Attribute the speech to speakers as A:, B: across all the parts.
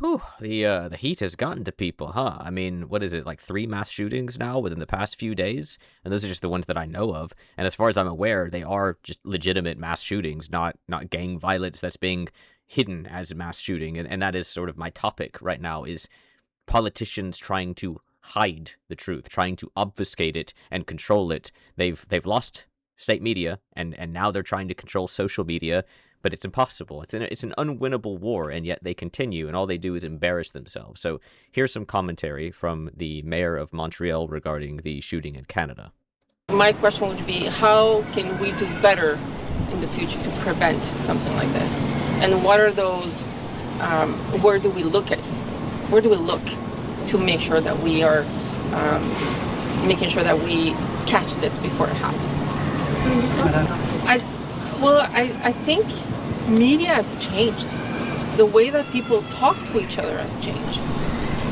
A: Whew, the heat has gotten to people, huh? I mean, what is it, like 3 mass shootings now within the past few days? And those are just the ones that I know of. And as far as I'm aware, they are just legitimate mass shootings, not gang violence that's being hidden as a mass shooting. And that is sort of my topic right now, is politicians trying to hide the truth, trying to obfuscate it and control it. They've lost state media, and now they're trying to control social media, but it's impossible. It's an unwinnable war, and yet they continue, and all they do is embarrass themselves. So here's some commentary from the mayor of Montreal regarding the shooting in Canada.
B: My question would be, how can we do better in the future to prevent something like this? And what are those, where do we look to make sure that we are making sure that we catch this before it happens? I think media has changed. The way that people talk to each other has changed.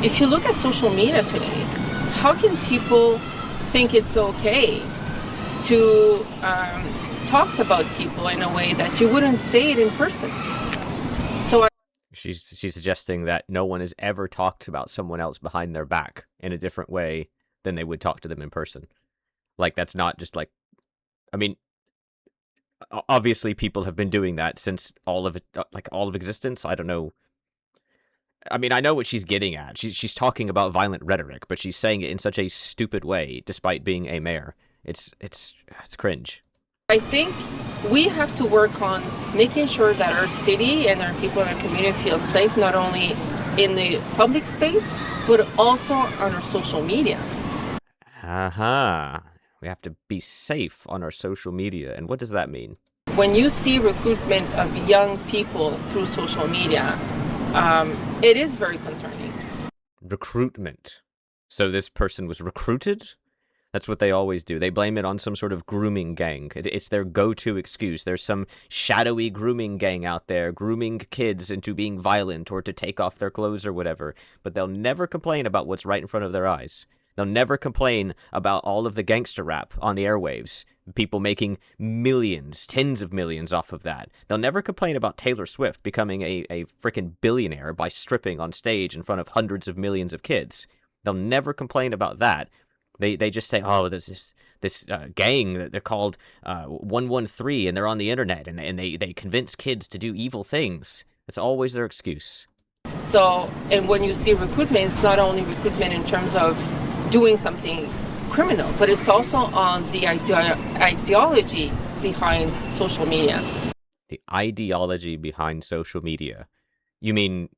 B: If you look at social media today, how can people think it's okay to talk about people in a way that you wouldn't say it in person? So
A: She's suggesting that no one has ever talked about someone else behind their back in a different way than they would talk to them in person. Like, that's not just like, I mean, obviously people have been doing that since all of it, like all of existence. I don't know. I mean, I know what she's getting at. She's talking about violent rhetoric, but she's saying it in such a stupid way, despite being a mayor. It's cringe.
B: I think we have to work on making sure that our city and our people in our community feel safe, not only in the public space, but also on our social media.
A: We have to be safe on our social media. And what does that mean?
B: When you see recruitment of young people through social media, it is very concerning.
A: Recruitment. So this person was recruited? That's what they always do. They blame it on some sort of grooming gang. It's their go-to excuse. There's some shadowy grooming gang out there grooming kids into being violent or to take off their clothes or whatever. But they'll never complain about what's right in front of their eyes. They'll never complain about all of the gangster rap on the airwaves. People making millions, tens of millions off of that. They'll never complain about Taylor Swift becoming a freaking billionaire by stripping on stage in front of hundreds of millions of kids. They'll never complain about that. They just say, oh, there's this gang that they're called 113, and they're on the internet, and they convince kids to do evil things. That's always their excuse.
B: So, and when you see recruitment, it's not only recruitment in terms of doing something criminal, but it's also on the ideology behind social media.
A: The ideology behind social media. You mean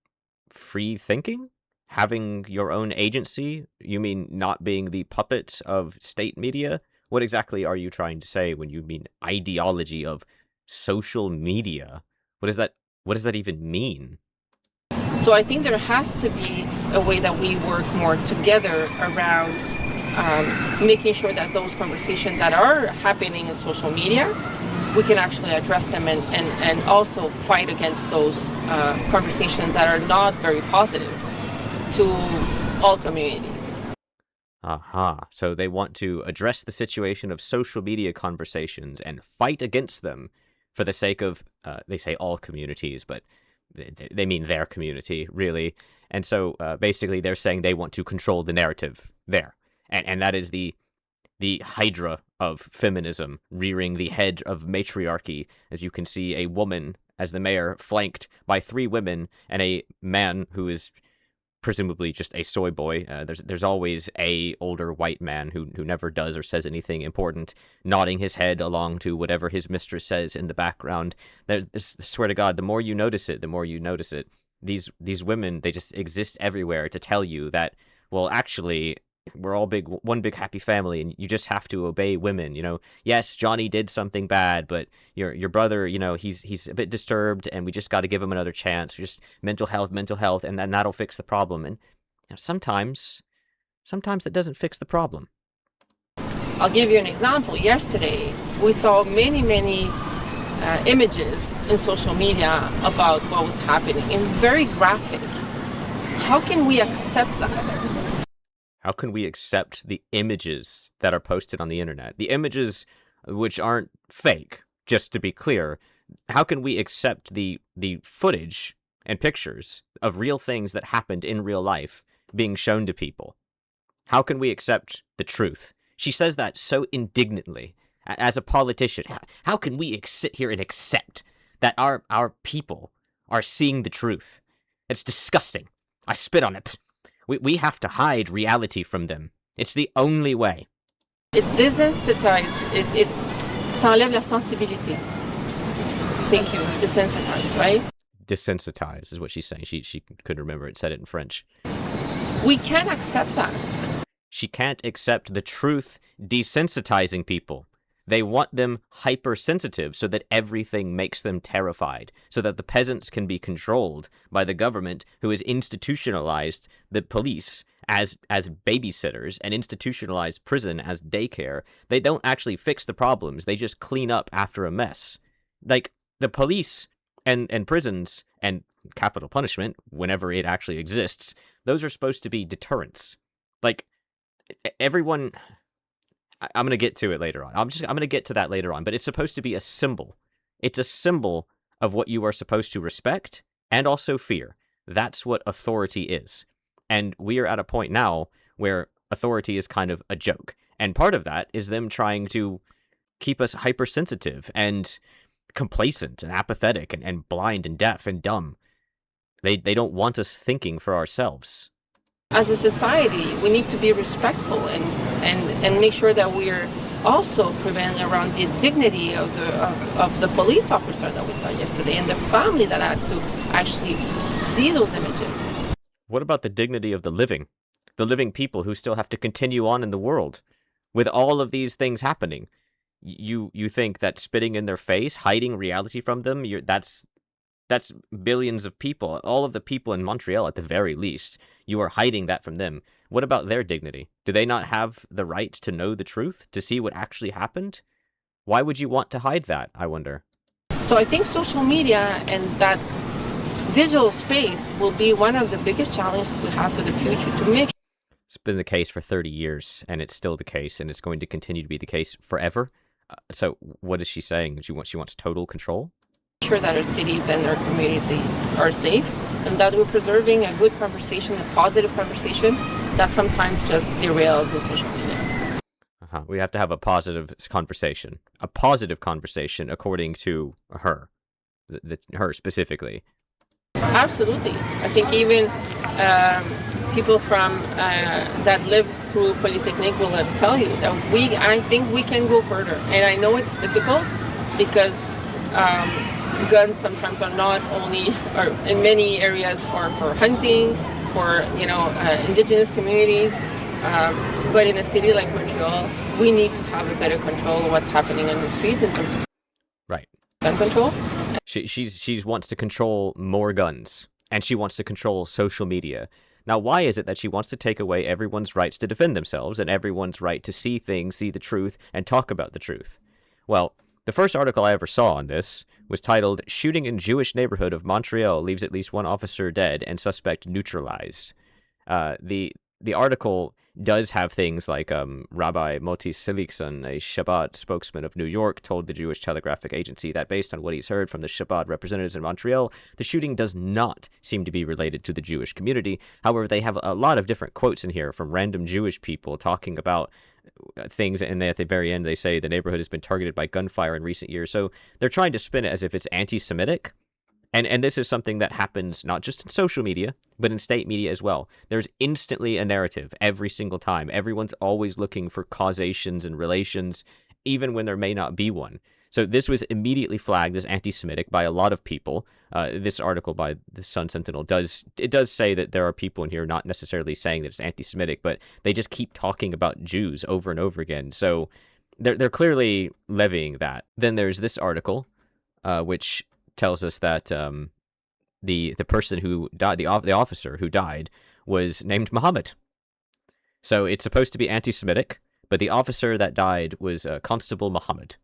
A: free thinking? Having your own agency? You mean not being the puppet of state media? What exactly are you trying to say when you mean ideology of social media? What does that even mean?
B: So I think there has to be a way that we work more together around making sure that those conversations that are happening in social media, we can actually address them and also fight against those conversations that are not very positive to all communities.
A: So they want to address the situation of social media conversations and fight against them for the sake of, they say all communities, but they mean their community, really. And so basically they're saying they want to control the narrative there. And that is the hydra of feminism, rearing the head of matriarchy. As you can see, a woman as the mayor, flanked by 3 women and a man who is presumably just a soy boy. There's always a older white man who never does or says anything important, nodding his head along to whatever his mistress says in the background. I swear to God, the more you notice it, the more you notice it. These women, they just exist everywhere to tell you that, well, actually, we're all one big happy family, and you just have to obey women. Yes, Johnny did something bad, but your brother, he's a bit disturbed, and we just got to give him another chance. Just mental health, and then that'll fix the problem. And sometimes that doesn't fix the problem.
B: I'll give you an example. Yesterday, we saw many images in social media about what was happening, and very graphic. How can we accept that?
A: How can we accept the images that are posted on the internet? The images which aren't fake, just to be clear. How can we accept the footage and pictures of real things that happened in real life being shown to people. How can we accept the truth? She says that so indignantly. As a politician, how can we sit here and accept that our people are seeing the truth? It's disgusting. I spit on it. We have to hide reality from them. It's the only way.
B: It desensitizes, it ça enlève la sensibilité. Thank you. Desensitize, right?
A: Desensitize is what she's saying. She couldn't remember it, said it in French.
B: We can't accept that.
A: She can't accept the truth desensitizing people. They want them hypersensitive so that everything makes them terrified, so that the peasants can be controlled by the government, who has institutionalized the police as babysitters and institutionalized prison as daycare. They don't actually fix the problems. They just clean up after a mess. Like, the police and prisons and capital punishment, whenever it actually exists, those are supposed to be deterrents. Like, everyone... I'm going to get to it later on. I'm going to get to that later on, but it's supposed to be a symbol. It's a symbol of what you are supposed to respect and also fear. That's what authority is. And we are at a point now where authority is kind of a joke. And part of that is them trying to keep us hypersensitive and complacent and apathetic and blind and deaf and dumb. They don't want us thinking for ourselves.
B: As a society, we need to be respectful and make sure that we're also preventing around the dignity of the police officer that we saw yesterday and the family that had to actually see those images.
A: What about the dignity of the living people who still have to continue on in the world with all of these things happening? You think that spitting in their face, hiding reality from them, that's billions of people, all of the people in Montreal at the very least. You are hiding that from them. What about their dignity? Do they not have the right to know the truth, to see what actually happened? Why would you want to hide that, I wonder?
B: So I think social media and that digital space will be one of the biggest challenges we have for the future to make.
A: It's been the case for 30 years, and it's still the case, and it's going to continue to be the case forever. So what is she saying? She wants total control?
B: Sure that our cities and our communities are safe, and that we're preserving a good conversation, a positive conversation that sometimes just derails in social media.
A: We have to have a positive conversation according to her, her specifically.
B: Absolutely. I think even people from that live through Polytechnique will tell you that I think we can go further. And I know it's difficult because guns sometimes are not only, or in many areas, are for hunting, for indigenous communities. But in a city like Montreal, we need to have a better control of what's happening on the streets in terms of gun control.
A: She wants to control more guns, and she wants to control social media. Now, why is it that she wants to take away everyone's rights to defend themselves and everyone's right to see things, see the truth, and talk about the truth? Well, the first article I ever saw on this was titled, "Shooting in Jewish Neighborhood of Montreal Leaves at Least One Officer Dead and Suspect Neutralized." The article does have things like Rabbi Moti Silikson, a Shabbat spokesman of New York, told the Jewish Telegraphic Agency that based on what he's heard from the Shabbat representatives in Montreal, the shooting does not seem to be related to the Jewish community. However, they have a lot of different quotes in here from random Jewish people talking about things, and at the very end they say the neighborhood has been targeted by gunfire in recent years. So they're trying to spin it as if it's anti-Semitic. And this is something that happens not just in social media, but in state media as well. There's instantly a narrative every single time. Everyone's always looking for causations and relations, even when there may not be one. So this was immediately flagged as anti-Semitic by a lot of people. This article by the Sun Sentinel does say that there are people in here not necessarily saying that it's anti-Semitic, but they just keep talking about Jews over and over again. So they're clearly levying that. Then there's this article, which tells us that the person who died, the officer who died, was named Muhammad. So it's supposed to be anti-Semitic, but the officer that died was Constable Muhammad.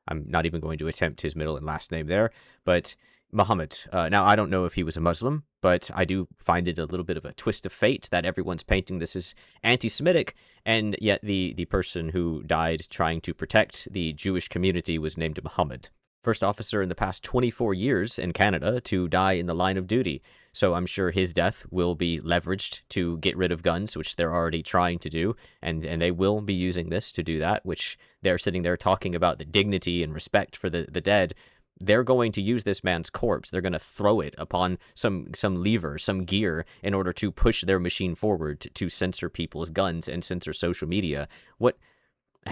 A: I'm not even going to attempt his middle and last name there, but Muhammad. Now, I don't know if he was a Muslim, but I do find it a little bit of a twist of fate that everyone's painting this as anti-Semitic, and yet the person who died trying to protect the Jewish community was named Muhammad. First officer in the past 24 years in Canada to die in the line of duty. So I'm sure his death will be leveraged to get rid of guns, which they're already trying to do, and they will be using this to do that, which they're sitting there talking about the dignity and respect for the dead. They're going to use this man's corpse. They're going to throw it upon some lever, some gear, in order to push their machine forward to censor people's guns and censor social media. What?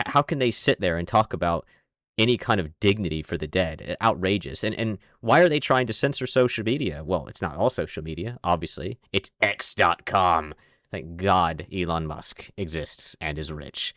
A: How can they sit there and talk about any kind of dignity for the dead? Outrageous. And why are they trying to censor social media? Well, it's not all social media, obviously. It's X.com. Thank God Elon Musk exists and is rich.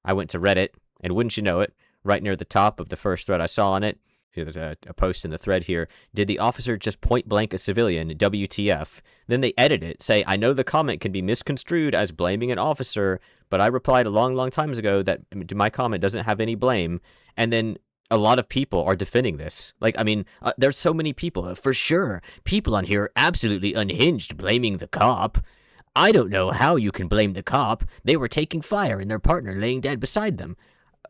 A: I went to Reddit, and wouldn't you know it, right near the top of the first thread I saw on it, see, there's a post in the thread here. Did the officer just point blank a civilian? WTF? Then they edit it, say, I know the comment can be misconstrued as blaming an officer, but I replied a long, long times ago that my comment doesn't have any blame. And then a lot of people are defending this. Like, I mean, there's so many people. For sure, people on here are absolutely unhinged blaming the cop. I don't know how you can blame the cop. They were taking fire and their partner laying dead beside them.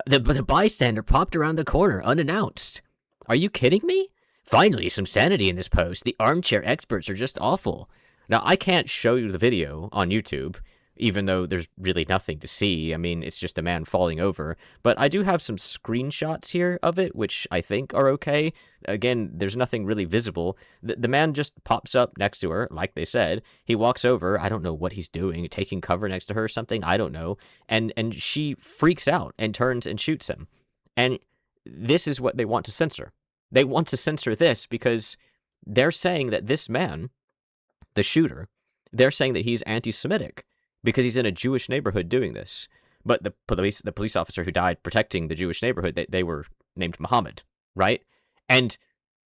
A: The bystander popped around the corner unannounced. Are you kidding me? Finally, some sanity in this post. The armchair experts are just awful. Now, I can't show you the video on YouTube, even though there's really nothing to see. I mean, it's just a man falling over. But I do have some screenshots here of it, which I think are okay. Again, there's nothing really visible. The man just pops up next to her, like they said. He walks over. I don't know what he's doing, taking cover next to her or something. I don't know. And she freaks out and turns and shoots him. And this is what they want to censor. They want to censor this because they're saying that this man, the shooter, they're saying that he's anti-Semitic because he's in a Jewish neighborhood doing this. But the police officer who died protecting the Jewish neighborhood, they were named Muhammad, right? And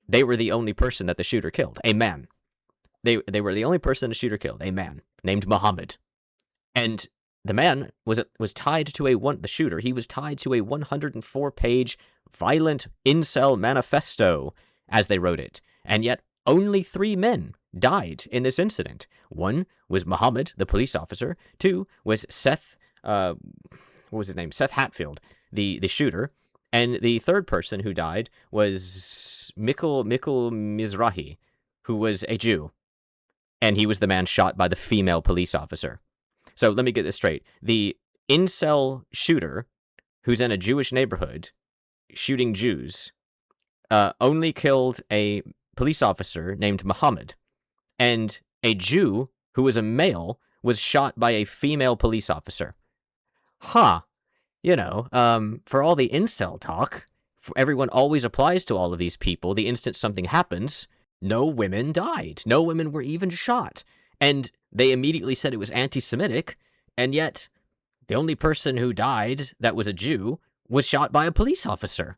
A: they were the only person that the shooter killed, a man. They were the only person the shooter killed, a man named Muhammad. And the man was tied to the shooter. He was tied to a 104-page violent incel manifesto, as they wrote it. And yet only 3 men died in this incident. 1 was Muhammad, the police officer. 2 was Seth, what was his name? Seth Hatfield, the shooter. And the 3rd person who died was Mikkel Mizrahi, who was a Jew. And he was the man shot by the female police officer. So let me get this straight. The incel shooter, who's in a Jewish neighborhood, shooting Jews, only killed a police officer named Muhammad. And a Jew, who was a male, was shot by a female police officer. Huh. You know, for all the incel talk, everyone always applies to all of these people. The instant something happens, no women died. No women were even shot. And they immediately said it was anti-Semitic, and yet the only person who died that was a Jew was shot by a police officer.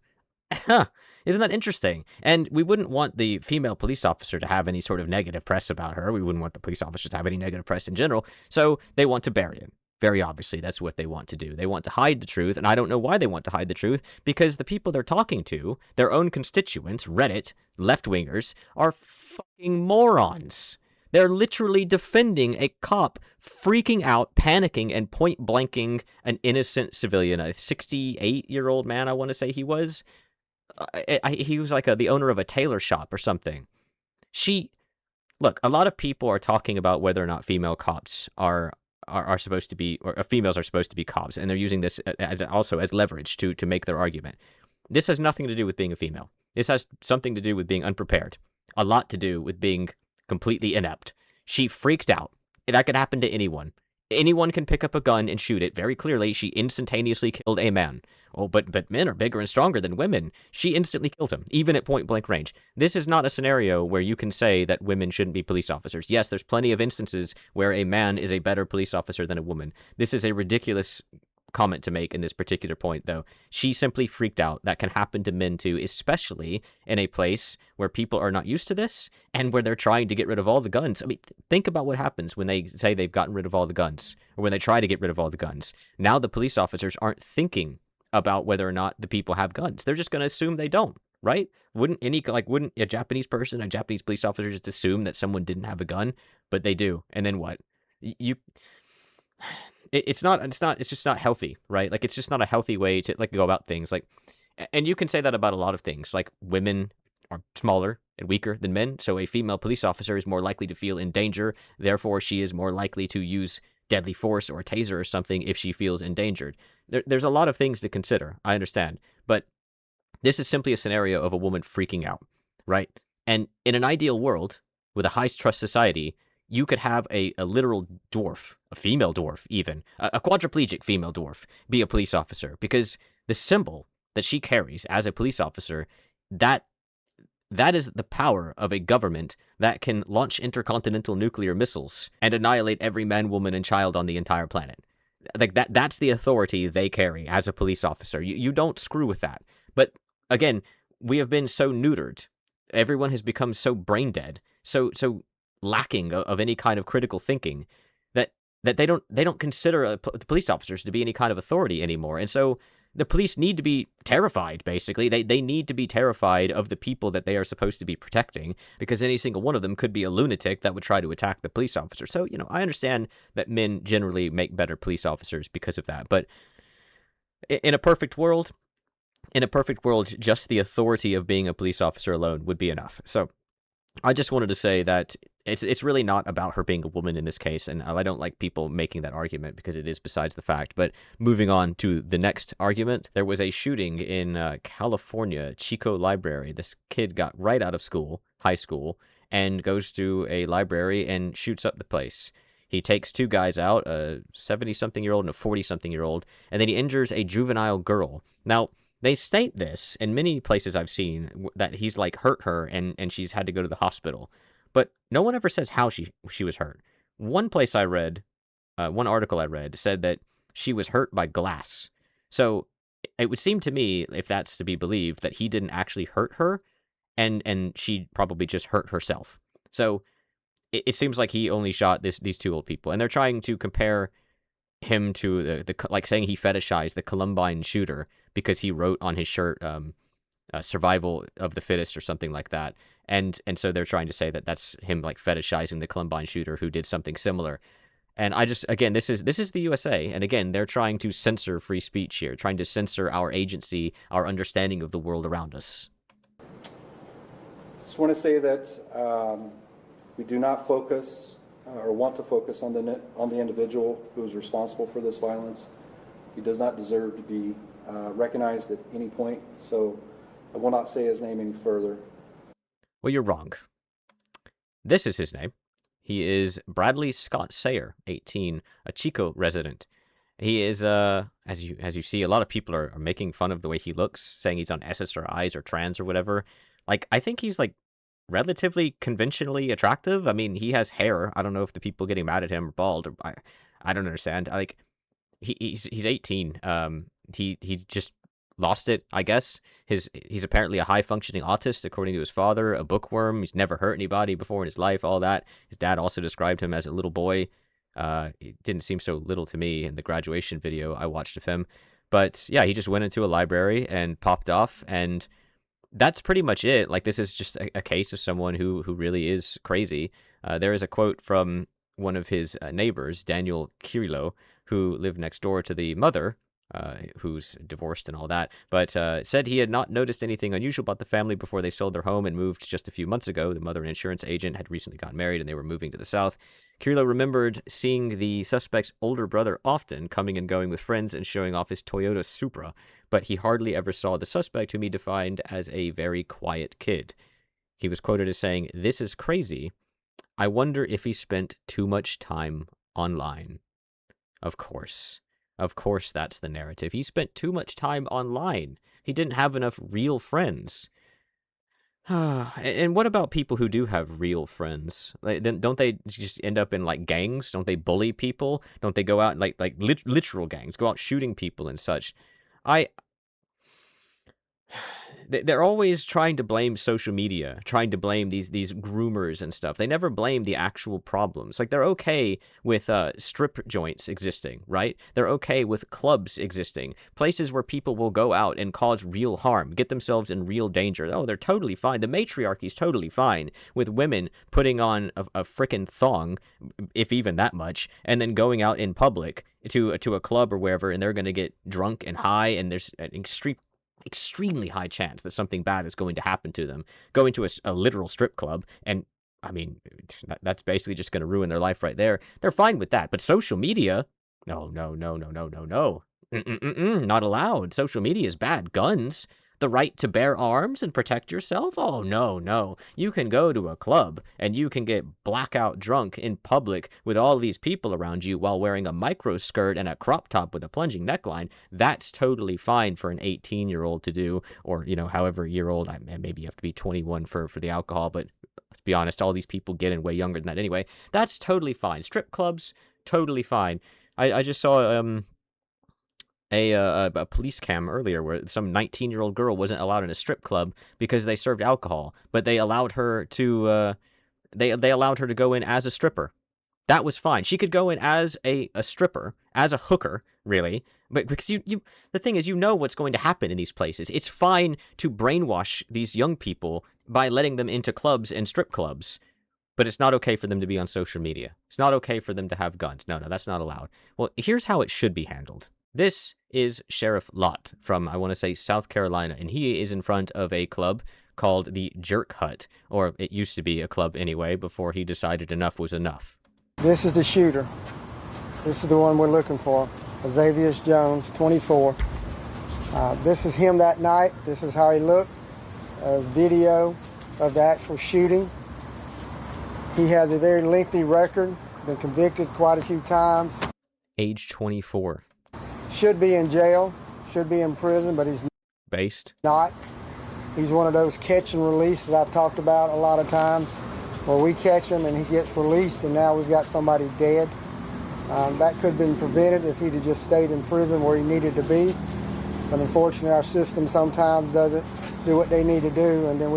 A: Huh. Isn't that interesting? And we wouldn't want the female police officer to have any sort of negative press about her. We wouldn't want the police officer to have any negative press in general. So they want to bury it. Very obviously, that's what they want to do. They want to hide the truth, and I don't know why they want to hide the truth, because the people they're talking to, their own constituents, Reddit, left-wingers, are fucking morons. They're literally defending a cop freaking out, panicking, and point-blanking an innocent civilian, a 68-year-old man, I want to say he was. He was like the owner of a tailor shop or something. Look, a lot of people are talking about whether or not female cops are supposed to be, or females are supposed to be cops, and they're using this as leverage to make their argument. This has nothing to do with being a female. This has something to do with being unprepared. A lot to do with being completely inept. She freaked out. That could happen to anyone. Anyone can pick up a gun and shoot it. Very clearly, she instantaneously killed a man. Oh, but men are bigger and stronger than women. She instantly killed him, even at point-blank range. This is not a scenario where you can say that women shouldn't be police officers. Yes, there's plenty of instances where a man is a better police officer than a woman. This is a ridiculous comment to make in this particular point, though. She simply freaked out. That can happen to men, too, especially in a place where people are not used to this and where they're trying to get rid of all the guns. I mean, think about what happens when they say they've gotten rid of all the guns, or when they try to get rid of all the guns. Now the police officers aren't thinking about whether or not the people have guns. They're just going to assume they don't, right? Wouldn't a Japanese person, a Japanese police officer just assume that someone didn't have a gun? But they do. And then what? It's just not healthy, right? Like, it's just not a healthy way to, like, go about things. Like, and you can say that about a lot of things. Like, women are smaller and weaker than men. So a female police officer is more likely to feel in danger. Therefore, she is more likely to use deadly force or a taser or something if she feels endangered. There's a lot of things to consider. I understand. But this is simply a scenario of a woman freaking out, right? And in an ideal world, with a high trust society, you could have a literal dwarf, a female dwarf even, a quadriplegic female dwarf, be a police officer. Because the symbol that she carries as a police officer, that that is the power of a government that can launch intercontinental nuclear missiles and annihilate every man, woman, and child on the entire planet. Like that's the authority they carry as a police officer. You don't screw with that. But again, we have been so neutered. Everyone has become so brain dead, so lacking of any kind of critical thinking that they don't consider the police officers to be any kind of authority anymore. And so the police need to be terrified, basically. They need to be terrified of the people that they are supposed to be protecting, because any single one of them could be a lunatic that would try to attack the police officer. So, I understand that men generally make better police officers because of that. But in a perfect world, just the authority of being a police officer alone would be enough. So I just wanted to say that it's really not about her being a woman in this case, and I don't like people making that argument because it is besides the fact. But moving on to the next argument, there was a shooting in California, Chico Library. This kid got right out of school, high school, and goes to a library and shoots up the place. He takes two guys out, a 70-something-year-old and a 40-something-year-old, and then he injures a juvenile girl. Now, they state this in many places I've seen that he's like hurt her and she's had to go to the hospital, but no one ever says how she was hurt. One place I read, one article I read said that she was hurt by glass. So it would seem to me, if that's to be believed, that he didn't actually hurt her, and she probably just hurt herself. So it seems like he only shot these two old people, and they're trying to compare him to the like saying he fetishized the Columbine shooter because he wrote on his shirt survival of the fittest or something like that, and so they're trying to say that that's him like fetishizing the Columbine shooter who did something similar. And I just, again, this is the USA, and again, they're trying to censor free speech here, trying to censor our agency, our understanding of the world around us.
C: Just want to say that we do not focus or want to focus on the individual who is responsible for this violence. He does not deserve to be recognized at any point, so I will not say his name any further.
A: Well, you're wrong. This is his name. He is Bradley Scott Sayer, 18, a Chico resident. He is, as you see, a lot of people are making fun of the way he looks, saying he's on SSRIs or trans or whatever. Like, I think he's like relatively conventionally attractive. I mean, he has hair. I don't know if the people getting mad at him are bald. Or I don't understand. Like, he's 18. He just lost it, I guess. He's apparently a high-functioning autist, according to his father, a bookworm. He's never hurt anybody before in his life, all that. His dad also described him as a little boy. It didn't seem so little to me in the graduation video I watched of him. But yeah, he just went into a library and popped off, and that's pretty much it. Like, this is just a case of someone who really is crazy. There is a quote from one of his neighbors, Daniel Kirillo, who lived next door to the mother, who's divorced and all that, but said he had not noticed anything unusual about the family before they sold their home and moved just a few months ago. The mother, an insurance agent, had recently gotten married and they were moving to the south. Kirillo remembered seeing the suspect's older brother often coming and going with friends and showing off his Toyota Supra, but he hardly ever saw the suspect, whom he defined as a very quiet kid. He was quoted as saying, "This is crazy. I wonder if he spent too much time online." Of course. Of course that's the narrative. He spent too much time online. He didn't have enough real friends. And what about people who do have real friends? Like, then don't they just end up in like gangs? Don't they bully people? Don't they go out and like literal gangs, go out shooting people and such? They're always trying to blame social media, trying to blame these groomers and stuff. They never blame the actual problems. Like, they're okay with strip joints existing, right? They're okay with clubs existing, places where people will go out and cause real harm, get themselves in real danger. Oh, they're totally fine. The matriarchy's totally fine with women putting on a frickin' thong, if even that much, and then going out in public to a club or wherever, and they're going to get drunk and high, and there's an extremely high chance that something bad is going to happen to them. Going to a literal strip club, and I mean, that's basically just going to ruin their life right there. They're fine with that. But social media, no, no, no, no, no, no, no. Not allowed. Social media is bad. Guns, the right to bear arms and protect yourself? Oh, no, no. You can go to a club and you can get blackout drunk in public with all these people around you while wearing a micro skirt and a crop top with a plunging neckline. That's totally fine for an 18-year-old to do, or, however year old. Maybe you have to be 21 for the alcohol, but let's be honest, all these people get in way younger than that anyway. That's totally fine. Strip clubs, totally fine. I just saw a police cam earlier where some 19-year-old girl wasn't allowed in a strip club because they served alcohol, but they allowed her to they allowed her to go in as a stripper. That was fine. She could go in as a stripper, as a hooker, really. But because the thing is, what's going to happen in these places. It's fine to brainwash these young people by letting them into clubs and strip clubs. But it's not okay for them to be on social media. It's not okay for them to have guns. No, that's not allowed. Well, here's how it should be handled. This is Sheriff Lott from, I want to say, South Carolina, and he is in front of a club called the Jerk Hut, or it used to be a club anyway, before he decided enough was enough.
D: This is the shooter. This is the one we're looking for, Xavier Jones, 24. This is him that night. This is how he looked. A video of the actual shooting. He has a very lengthy record, been convicted quite a few times.
A: Age 24.
D: Should be in jail, should be in prison, but he's
A: Based.
D: not. He's one of those catch and release that I've talked about a lot of times, where we catch him and he gets released and now we've got somebody dead. That could have been prevented if he'd have just stayed in prison where he needed to be. But unfortunately, our system sometimes doesn't do what they need to do, and then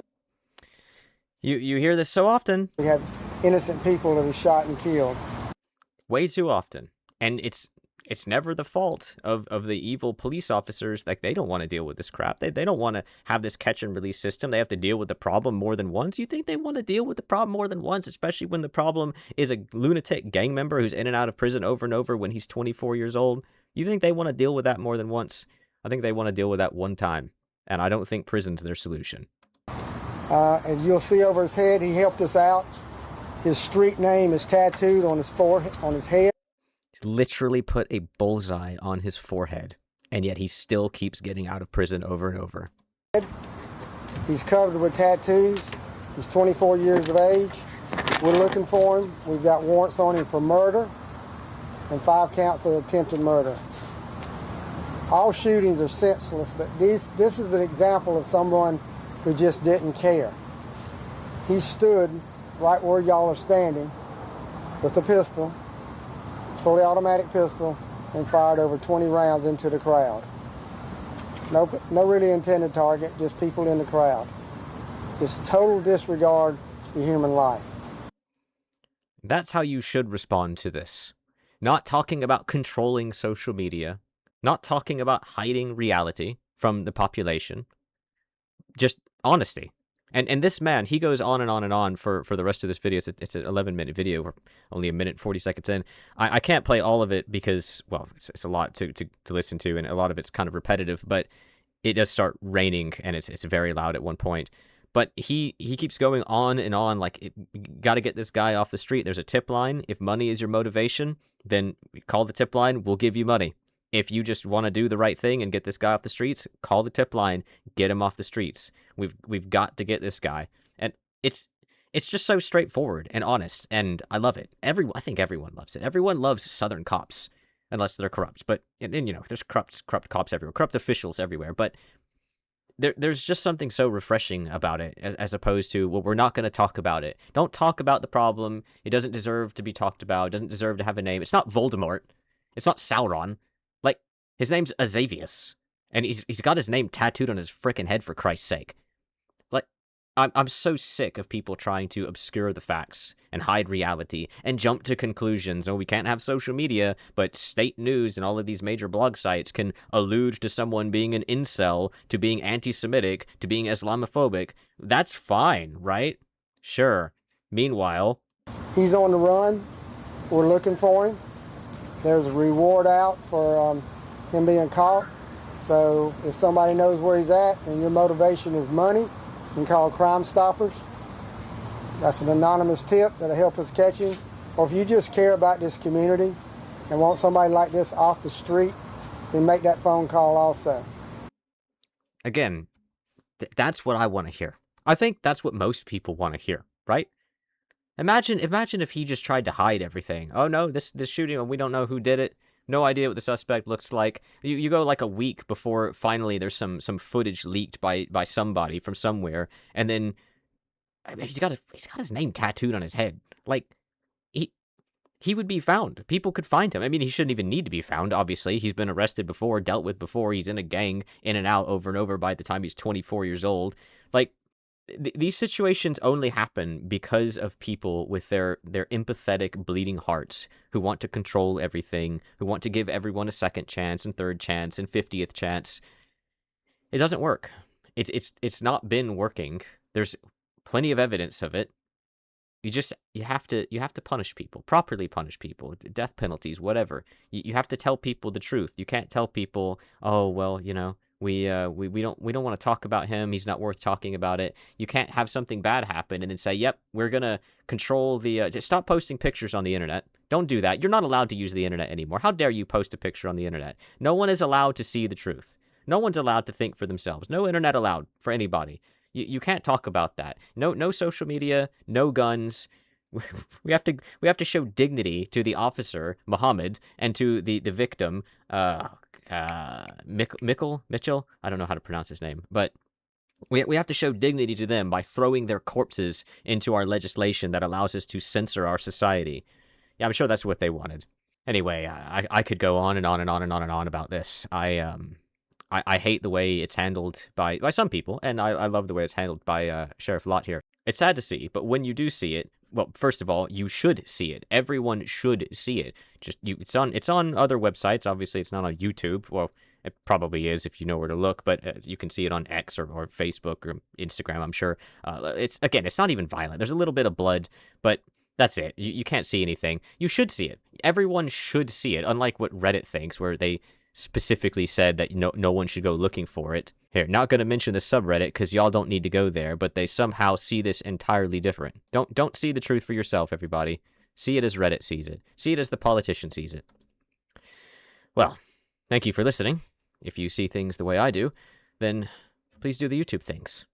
A: You hear this so often.
D: we have innocent people that are shot and killed.
A: Way too often. And it's never the fault of the evil police officers. Like, they don't want to deal with this crap. They don't want to have this catch and release system. They have to deal with the problem more than once. You think they want to deal with the problem more than once, especially when the problem is a lunatic gang member who's in and out of prison over and over when he's 24 years old? You think they want to deal with that more than once? I think they want to deal with that one time. And I don't think prison's their solution.
D: And you'll see over his head, he helped us out. His street name is tattooed on his forehead, on his head.
A: He's literally put a bullseye on his forehead, and yet he still keeps getting out of prison over and over.
D: He's covered with tattoos. He's 24 years of age. We're looking for him. We've got warrants on him for murder and 5 counts of attempted murder. All shootings are senseless, but this is an example of someone who just didn't care. He stood right where y'all are standing with a pistol, fully automatic pistol, and fired over 20 rounds into the crowd. No really intended target, just people in the crowd. Just total disregard for human life.
A: That's how you should respond to this. Not talking about controlling social media, not talking about hiding reality from the population, just honesty. And this man, he goes on and on and on for the rest of this video. It's an 11-minute video. We're only a minute 40 seconds in. I can't play all of it because, well, it's a lot to listen to, and a lot of it's kind of repetitive, but it does start raining, and it's very loud at one point. But he keeps going on and on, like, got to get this guy off the street. There's a tip line. If money is your motivation, then call the tip line. We'll give you money. If you just want to do the right thing and get this guy off the streets, call the tip line, get him off the streets. We've got to get this guy. And it's just so straightforward and honest, and I love it. I think everyone loves it. Everyone loves Southern cops, unless they're corrupt. But and there's corrupt cops everywhere, corrupt officials everywhere. But there's just something so refreshing about it, as opposed to, well, we're not going to talk about it. Don't talk about the problem. It doesn't deserve to be talked about. It doesn't deserve to have a name. It's not Voldemort. It's not Sauron. Like, his name's Azavius, and he's got his name tattooed on his frickin' head, for Christ's sake. Like, I'm so sick of people trying to obscure the facts and hide reality and jump to conclusions. Oh, we can't have social media, but state news and all of these major blog sites can allude to someone being an incel, to being anti-Semitic, to being Islamophobic. That's fine, right? Sure. Meanwhile,
D: He's on the run. We're looking for him. There's a reward out for him being caught. So if somebody knows where he's at and your motivation is money, you can call Crime Stoppers. That's an anonymous tip that'll help us catch him. Or if you just care about this community and want somebody like this off the street, then make that phone call also.
A: Again, that's what I want to hear. I think that's what most people want to hear, right? Imagine if he just tried to hide everything. Oh no, this shooting, we don't know who did it. No idea what the suspect looks like. You go like a week before finally there's some footage leaked by somebody from somewhere, and then I mean, he's got his name tattooed on his head. Like he would be found. People could find him. I mean, he shouldn't even need to be found, obviously. He's been arrested before, dealt with before. He's in a gang, in and out, over and over by the time he's 24 years old. Like, these situations only happen because of people with their empathetic, bleeding hearts who want to control everything, who want to give everyone a second chance and third chance and 50th chance. It doesn't work. It's not been working. There's plenty of evidence of it. You have to punish people, properly punish people, death penalties, whatever. You have to tell people the truth. You can't tell people, oh well, you know, we don't want to talk about him. He's not worth talking about it. You can't have something bad happen and then say, yep, we're gonna control the. Just stop posting pictures on the internet. Don't do that. You're not allowed to use the internet anymore. How dare you post a picture on the internet? No one is allowed to see the truth. No one's allowed to think for themselves. No internet allowed for anybody. You can't talk about that. No social media, no guns. We have to show dignity to the officer, Muhammad, and to the victim, Mitchell. I don't know how to pronounce his name, but we have to show dignity to them by throwing their corpses into our legislation that allows us to censor our society. Yeah, I'm sure that's what they wanted. Anyway, I could go on and on and on and on and on about this. I hate the way it's handled by some people, and I love the way it's handled by Sheriff Lott here. It's sad to see, but when you do see it, well, first of all, you should see it. Everyone should see it. It's on other websites. Obviously, it's not on YouTube. Well, it probably is if you know where to look, but you can see it on X or Facebook or Instagram, I'm sure. It's not even violent. There's a little bit of blood, but that's it. You can't see anything. You should see it. Everyone should see it, unlike what Reddit thinks, where they specifically said that no one should go looking for it. Here, not going to mention the subreddit because y'all don't need to go there, but they somehow see this entirely different. Don't see the truth for yourself, everybody. See it as Reddit sees it. See it as the politician sees it. Well, thank you for listening. If you see things the way I do, then please do the YouTube things.